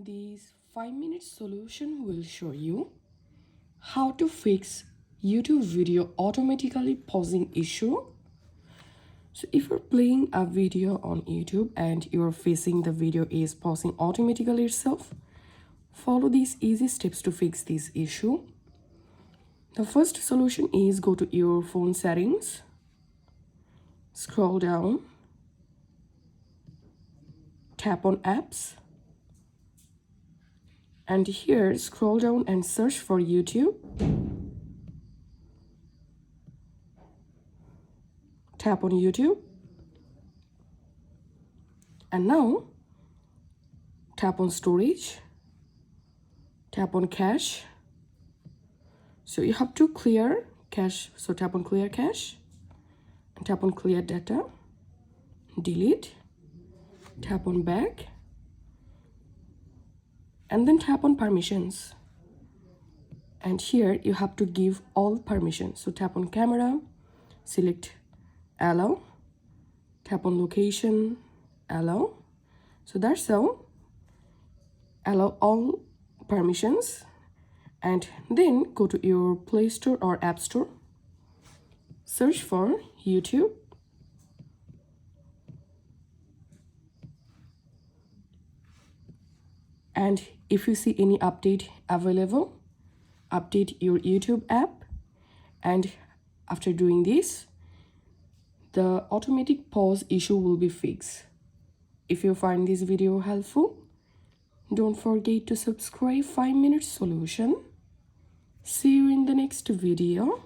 This 5-minute solution will show you how to fix YouTube video automatically pausing issue. So if you're playing a video on YouTube and you're facing the video is pausing automatically itself, follow these easy steps to fix this issue. The first solution is go to your phone settings, scroll down, tap on apps, and here scroll down and search for YouTube. Tap on YouTube, and now tap on storage, tap on cache. So you have to clear cache, so tap on clear cache and tap on clear data, delete, tap on back, and then tap on permissions. And here you have to give all permissions. So tap on camera, select allow, tap on location, allow. So that's all. Allow all permissions, and then go to your Play Store or App Store, search for YouTube, and if you see any update available, update your YouTube app. And after doing this, the automatic pause issue will be fixed. If you find this video helpful, don't forget to subscribe 5-minute solution. See you in the next video.